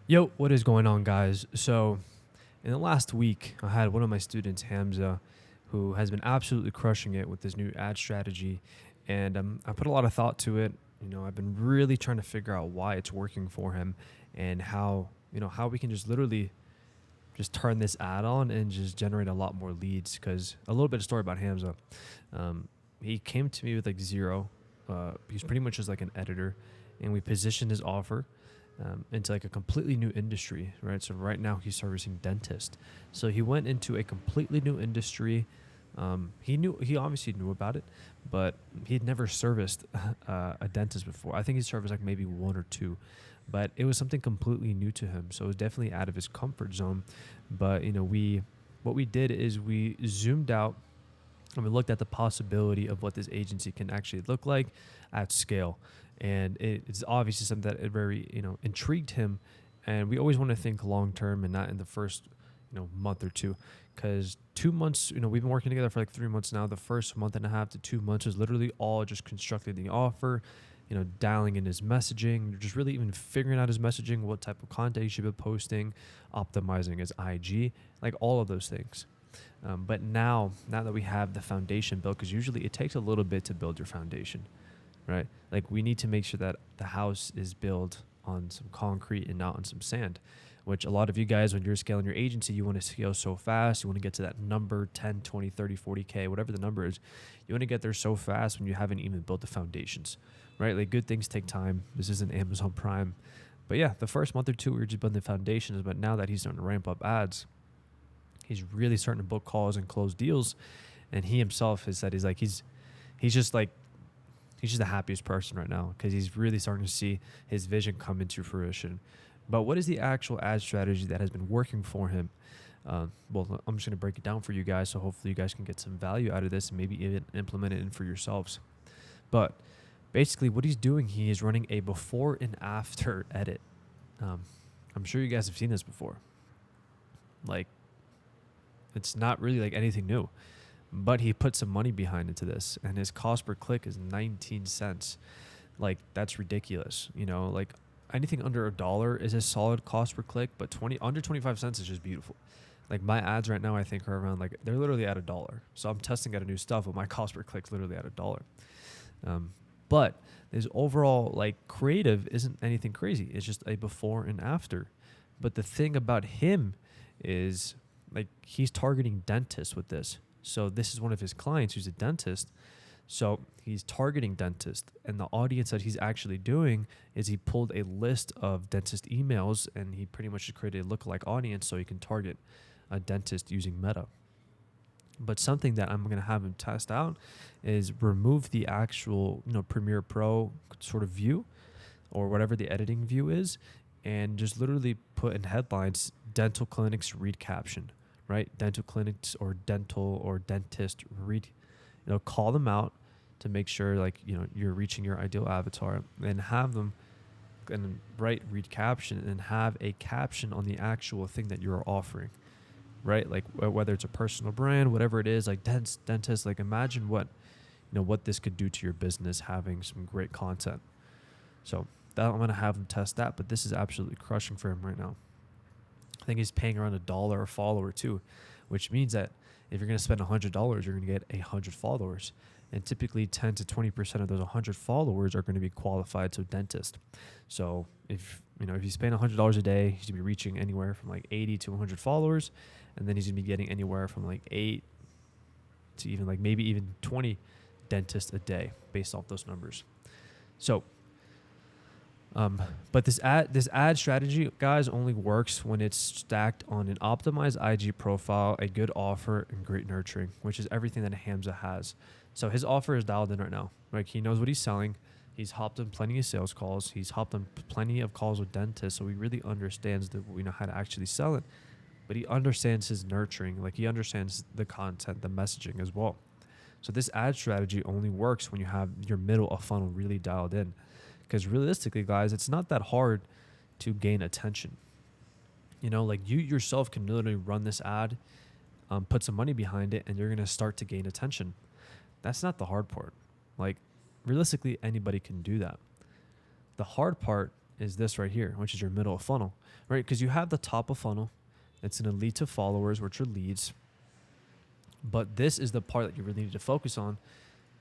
Yo, what is going on, guys? So, in the last week, I had one of my students, Hamza, who has been absolutely crushing it with this new ad strategy. And I put a lot of thought to it. I've been really trying to figure out why it's working for him and how we can just literally just turn this ad on and just generate a lot more leads. Because a little bit of story about Hamza. He came to me with like zero. He's pretty much just like an editor, and we positioned his offer into like a completely new industry, right? So right now he's servicing dentists. So he went into a completely new industry. He obviously knew about it, but he'd never serviced a dentist before. I think he serviced like maybe one or two, but it was something completely new to him. So it was definitely out of his comfort zone. But what we did is we zoomed out and we looked at the possibility of what this agency can actually look like at scale. And it's obviously something that it very, intrigued him. And we always want to think long term and not in the first, month or two. Because 2 months, we've been working together for like 3 months now. The first month and a half to 2 months was literally all just constructing the offer, dialing in his messaging, just really even figuring out his messaging, what type of content he should be posting, optimizing his IG, like all of those things. But now that we have the foundation built, because usually it takes a little bit to build your foundation, right? Like we need to make sure that the house is built on some concrete and not on some sand, which a lot of you guys, when you're scaling your agency, you want to scale so fast. You want to get to that number 10, 20, 30, 40K, whatever the number is. You want to get there so fast when you haven't even built the foundations, right? Like good things take time. This isn't Amazon Prime. But yeah, the first month or two, we were just building the foundations. But now that he's starting to ramp up ads, he's really starting to book calls and close deals. And he himself has said he's just like he's just the happiest person right now because he's really starting to see his vision come into fruition. But what is the actual ad strategy that has been working for him? Well, I'm just going to break it down for you guys, so hopefully you guys can get some value out of this and maybe even implement it in for yourselves. But basically what he's doing, he is running a before and after edit. I'm sure you guys have seen this before. Like, it's not really like anything new, but he put some money behind into this, and his cost per click is 19 cents. Like, that's ridiculous. Like anything under $1 is a solid cost per click, but under 25 cents is just beautiful. Like my ads right now, I think are around they're literally at $1. So I'm testing out a new stuff, but my cost per click is literally at $1. But his overall creative isn't anything crazy. It's just a before and after. But the thing about him is he's targeting dentists with this. So this is one of his clients who's a dentist. So he's targeting dentists, and the audience that he's actually doing is he pulled a list of dentist emails, and he pretty much just created a lookalike audience so he can target a dentist using Meta. But something that I'm going to have him test out is remove the actual, Premiere Pro sort of view or whatever the editing view is, and just literally put in headlines, dental clinics read caption, right? Dental clinics or dental or dentist read, call them out to make sure you're reaching your ideal avatar, and have them and write read caption and have a caption on the actual thing that you're offering, right? Like whether it's a personal brand, whatever it is, like dentist, imagine what this could do to your business having some great content. So that I'm going to have him test that, but this is absolutely crushing for him right now. I think he's paying around $1 a follower too, which means that if you're going to spend $100, you're going to get 100 followers. And typically 10 to 20% of those 100 followers are going to be qualified to dentist. So if you spend $100 a day, he's going to be reaching anywhere from 80 to 100 followers. And then he's going to be getting anywhere from 8 to even maybe even 20 dentists a day based off those numbers. So, but this ad strategy, guys, only works when it's stacked on an optimized IG profile, a good offer, and great nurturing, which is everything that Hamza has. So his offer is dialed in right now. He knows what he's selling. He's hopped on plenty of sales calls. He's hopped on plenty of calls with dentists, so he really understands how to actually sell it. But he understands his nurturing, he understands the content, the messaging as well. So this ad strategy only works when you have your middle of funnel really dialed in. Because realistically, guys, it's not that hard to gain attention. You yourself can literally run this ad, put some money behind it, and you're going to start to gain attention. That's not the hard part. Realistically, anybody can do that. The hard part is this right here, which is your middle of funnel, right? Because you have the top of funnel. It's going to lead to followers, which are leads. But this is the part that you really need to focus on,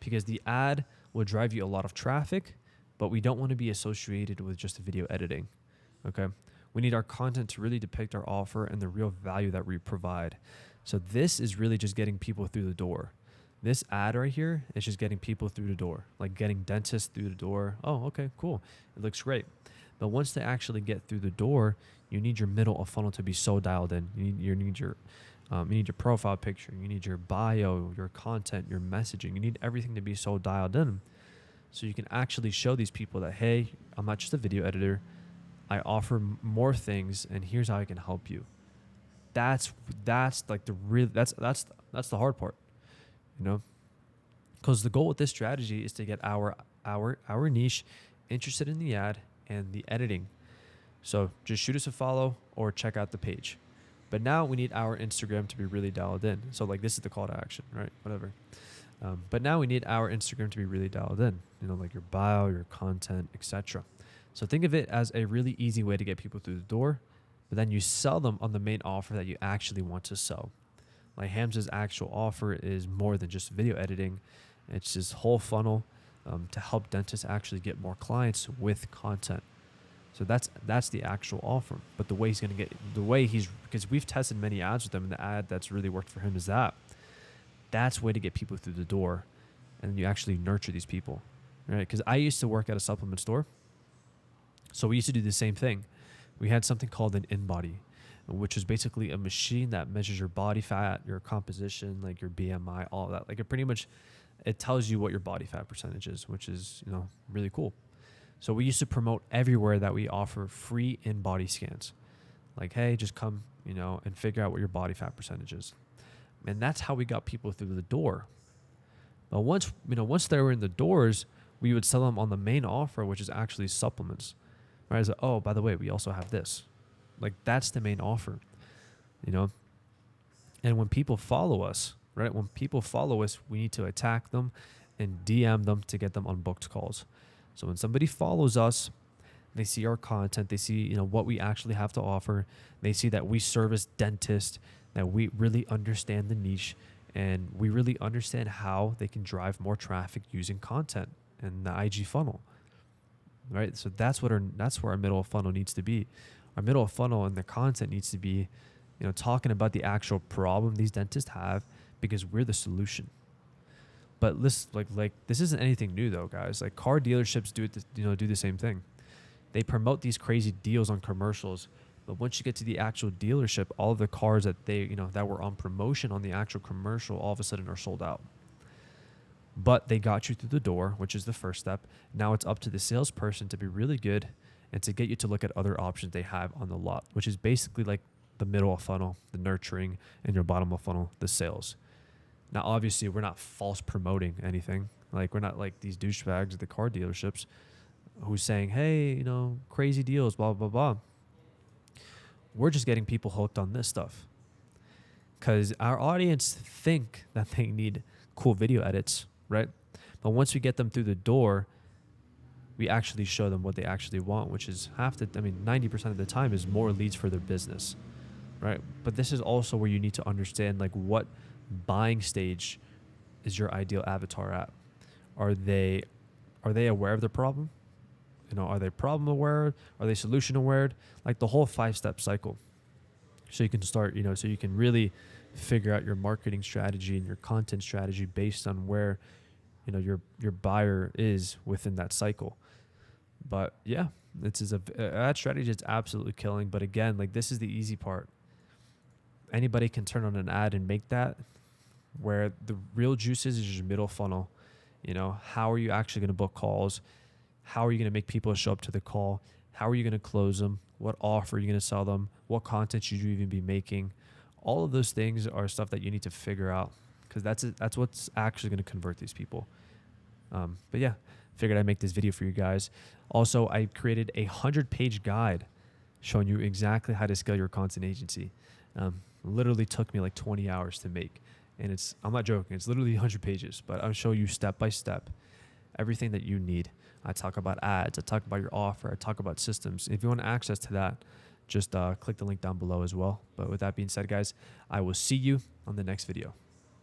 because the ad will drive you a lot of traffic, but we don't want to be associated with just video editing. Okay. We need our content to really depict our offer and the real value that we provide. So this is really just getting people through the door. This ad right here is just getting people through the door, like getting dentists through the door. Oh, okay, cool. It looks great. But once they actually get through the door, you need your middle of funnel to be so dialed in. You need your profile picture. You need your bio, your content, your messaging. You need everything to be so dialed in, so you can actually show these people that, hey, I'm not just a video editor. I offer more things, and here's how I can help you. That's like the real. That's the hard part, you know. Because the goal with this strategy is to get our niche interested in the ad and the editing. So just shoot us a follow or check out the page. But now we need our Instagram to be really dialed in. So like this is the call to action, right? Whatever. But now we need our Instagram to be really dialed in. You know, like your bio, your content, etc. So think of it as a really easy way to get people through the door, but then you sell them on the main offer that you actually want to sell. Like Hamza's actual offer is more than just video editing. It's his whole funnel to help dentists actually get more clients with content. So that's the actual offer. But the way because we've tested many ads with him, and the ad that's really worked for him is that's way to get people through the door, and you actually nurture these people, right? Because I used to work at a supplement store, so we used to do the same thing. We had something called an InBody, which is basically a machine that measures your body fat, your composition, like your BMI, all of that. Like it tells you what your body fat percentage is, which is, you know, really cool. So we used to promote everywhere that we offer free InBody scans. Like, hey, just come, you know, and figure out what your body fat percentage is. And that's how we got people through the door. But once they were in the doors, we would sell them on the main offer, which is actually supplements. Right? It's like, oh, by the way, we also have this. Like, that's the main offer, you know? And when people follow us, right? When people follow us, we need to attack them and DM them to get them on booked calls. So when somebody follows us, they see our content, they see, you know, what we actually have to offer. They see that we service dentists, that we really understand the niche, and we really understand how they can drive more traffic using content and the IG funnel, right? So that's where our middle of funnel needs to be. Our middle of funnel and the content needs to be, you know, talking about the actual problem these dentists have, because we're the solution. But this isn't anything new though, guys. Like car dealerships do the same thing. They promote these crazy deals on commercials, but once you get to the actual dealership, all of the cars that were on promotion on the actual commercial all of a sudden are sold out. But they got you through the door, which is the first step. Now it's up to the salesperson to be really good and to get you to look at other options they have on the lot, which is basically like the middle of funnel, the nurturing, and your bottom of funnel, the sales. Now, obviously, we're not false promoting anything. Like, we're not like these douchebags at the car dealerships who's saying, hey, you know, crazy deals, blah, blah, blah. We're just getting people hooked on this stuff because our audience think that they need cool video edits, right? But once we get them through the door, we actually show them what they actually want, which is 90% of the time is more leads for their business, right? But this is also where you need to understand, like, what buying stage is your ideal avatar at? Are they aware of the problem? You know, are they problem aware? Are they solution aware? Like the whole 5-step cycle. So you can start, so you can really figure out your marketing strategy and your content strategy based on where, your buyer is within that cycle. But yeah, ad strategy is absolutely killing. But again, like, this is the easy part. Anybody can turn on an ad and make that. Where the real juice is your middle funnel. How are you actually going to book calls? How are you going to make people show up to the call? How are you going to close them? What offer are you going to sell them? What content should you even be making? All of those things are stuff that you need to figure out, because that's what's actually going to convert these people. But yeah, figured I'd make this video for you guys. Also, I created a 100-page guide showing you exactly how to scale your content agency. Literally took me like 20 hours to make. And I'm not joking, it's literally 100 pages, but I'll show you step by step everything that you need. I talk about ads. I talk about your offer. I talk about systems. If you want access to that, just click the link down below as well. But with that being said, guys, I will see you on the next video.